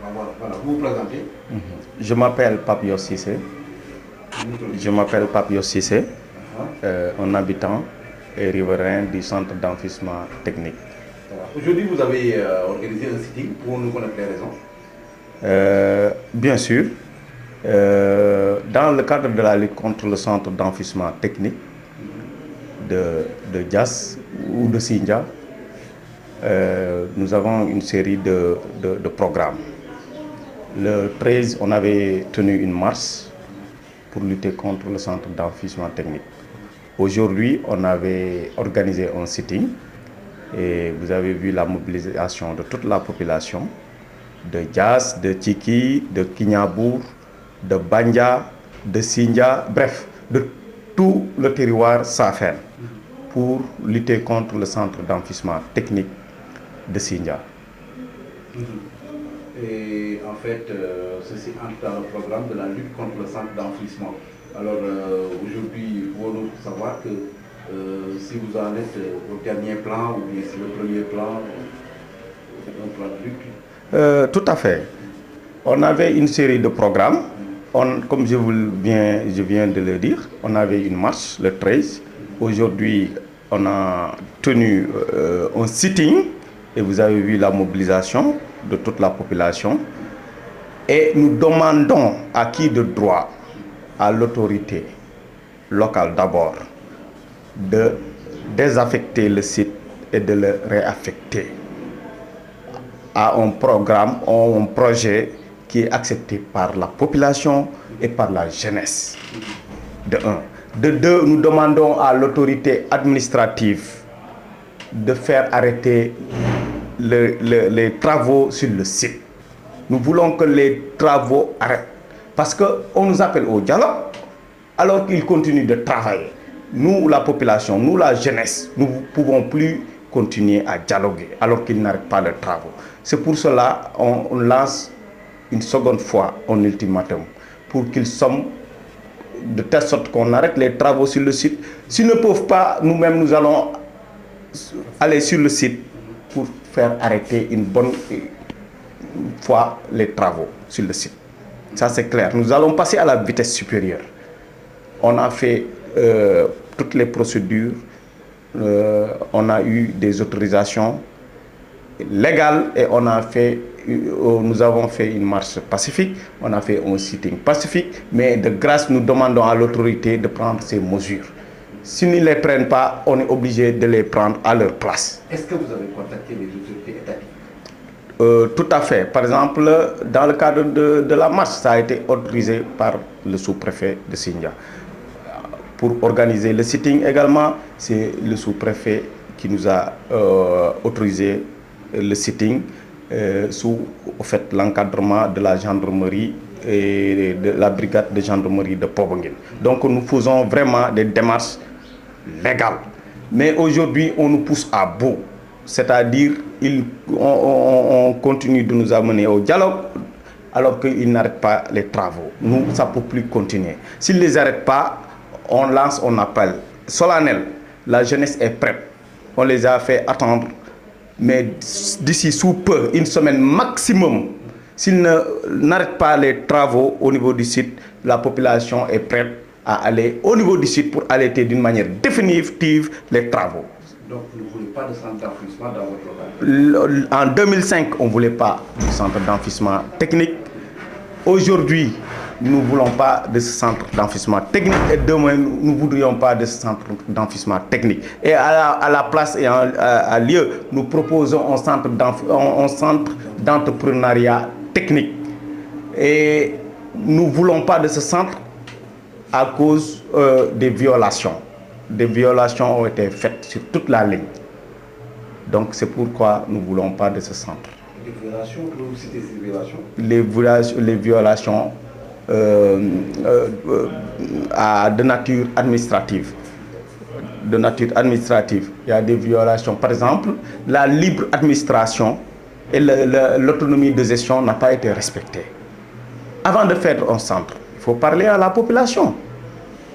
Voilà, vous vous présentez. Je m'appelle Papio Cissé. Un habitant et riverain du centre d'enfouissement technique. Aujourd'hui, vous avez organisé un sitting pour nous connaître les raisons. Bien sûr, dans le cadre de la lutte contre le centre d'enfouissement technique de Diass ou de Sindia, nous avons une série de programmes. Le 13, on avait tenu une marche pour lutter contre le centre d'enfouissement technique. Aujourd'hui, on avait organisé un sitting et vous avez vu la mobilisation de toute la population, de Diass, de Tchiki, de Kignanbour, de Bandia, de Sindia, bref, de tout le territoire sahel pour lutter contre le centre d'enfouissement technique de Sindia. Et en fait, ceci entre dans le programme de la lutte contre le centre d'enfouissement. Alors aujourd'hui, il faut nous savoir que si vous en êtes au dernier plan ou bien si le premier plan, un plan de lutte. Tout à fait. On avait une série de programmes. Comme je viens de le dire, on avait une marche le 13. Aujourd'hui, on a tenu un sitting et vous avez vu la mobilisation de toute la population. Et nous demandons à qui de droit, à l'autorité locale d'abord, de désaffecter le site et de le réaffecter à un programme, un projet qui est accepté par la population et par la jeunesse. De un. De deux, nous demandons à l'autorité administrative de faire arrêter les travaux sur le site. Nous voulons que les travaux arrêtent. Parce qu'on nous appelle au dialogue alors qu'ils continuent de travailler. Nous, la population, nous, la jeunesse, nous ne pouvons plus continuer à dialoguer alors qu'ils n'arrêtent pas leurs travaux. C'est pour cela qu'on lance une seconde fois un ultimatum pour qu'ils soient de telle sorte qu'on arrête les travaux sur le site. S'ils ne peuvent pas, nous-mêmes, nous allons aller sur le site pour faire arrêter une bonne fois les travaux sur le site. Ça, c'est clair. Nous allons passer à la vitesse supérieure. On a fait toutes les procédures. On a eu des autorisations légales et nous avons fait une marche pacifique. On a fait un sitting pacifique. Mais de grâce, nous demandons à l'autorité de prendre ces mesures. S'ils ne les prennent pas, on est obligé de les prendre à leur place. Est-ce que vous avez contacté les autorités étatiques? Tout à fait. Par exemple, dans le cadre de la marche, ça a été autorisé par le sous-préfet de Sindia. Pour organiser le sitting également, c'est le sous-préfet qui nous a autorisé le sitting sous l'encadrement de la gendarmerie et de la brigade de gendarmerie de Popenguine. Donc nous faisons vraiment des démarches légales. Mais aujourd'hui, on nous pousse à bout. C'est-à-dire on continue de nous amener au dialogue alors qu'ils n'arrêtent pas les travaux. Nous, ça ne peut plus continuer. S'ils ne les arrêtent pas, on lance un appel solennel. La jeunesse est prête. On les a fait attendre. Mais d'ici sous peu, une semaine maximum, s'ils n'arrêtent pas les travaux au niveau du site, la population est prête à aller au niveau du site pour arrêter d'une manière définitive les travaux. Donc vous ne voulez pas de centre d'enfouissement dans votre localité? En 2005, on ne voulait pas du centre d'enfouissement technique. Aujourd'hui, nous ne voulons pas de ce centre d'enfouissement technique et demain, nous ne voudrions pas de ce centre d'enfouissement technique. Et à la place et à lieu, nous proposons un centre d'entrepreneuriat technique. Et nous ne voulons pas de ce centre à cause des violations. Des violations ont été faites sur toute la ligne. Donc c'est pourquoi nous ne voulons pas de ce centre. Les violations, vous citez ces violations? Les violations de nature administrative. De nature administrative. Il y a des violations. Par exemple, la libre administration et l'autonomie de gestion n'a pas été respectée. Avant de faire un centre, il faut parler à la population.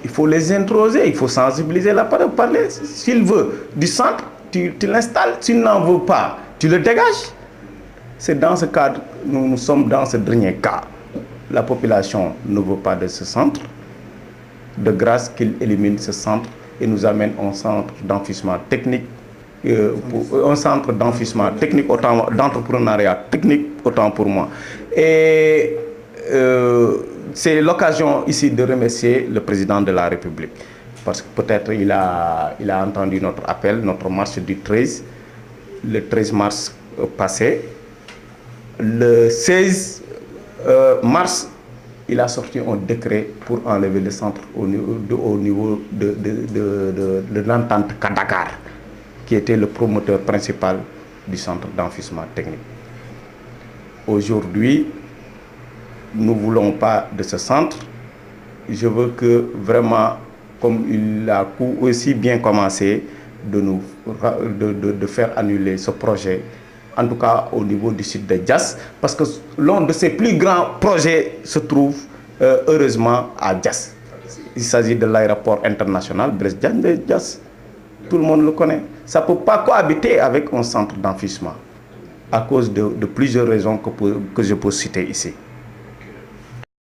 Il faut les introser, il faut sensibiliser la parler. S'il veut du centre, tu l'installes. S'il n'en veut pas, tu le dégages. C'est dans ce cadre, nous sommes dans ce dernier cas. La population ne veut pas de ce centre. De grâce qu'il élimine ce centre et nous amène un centre d'enfouissement technique, un centre d'enfouissement technique, autant d'entrepreneuriat technique, autant pour moi. Et c'est l'occasion ici de remercier le président de la République, parce que peut-être il a entendu notre appel, notre marche du 13, le 13 mars passé. Le 16 mars, il a sorti un décret pour enlever le centre au niveau de l'entente Dakar, qui était le promoteur principal du centre d'enfouissement technique. Aujourd'hui, nous ne voulons pas de ce centre. Je veux que vraiment, comme il a aussi bien commencé, de faire annuler ce projet, en tout cas au niveau du site de Diass, parce que l'un de ses plus grands projets se trouve heureusement à Diass. Il s'agit de l'aéroport international Blaise Diagne de Diass. Tout le monde le connaît. Ça ne peut pas cohabiter avec un centre d'enfouissement à cause de plusieurs raisons que je peux citer ici.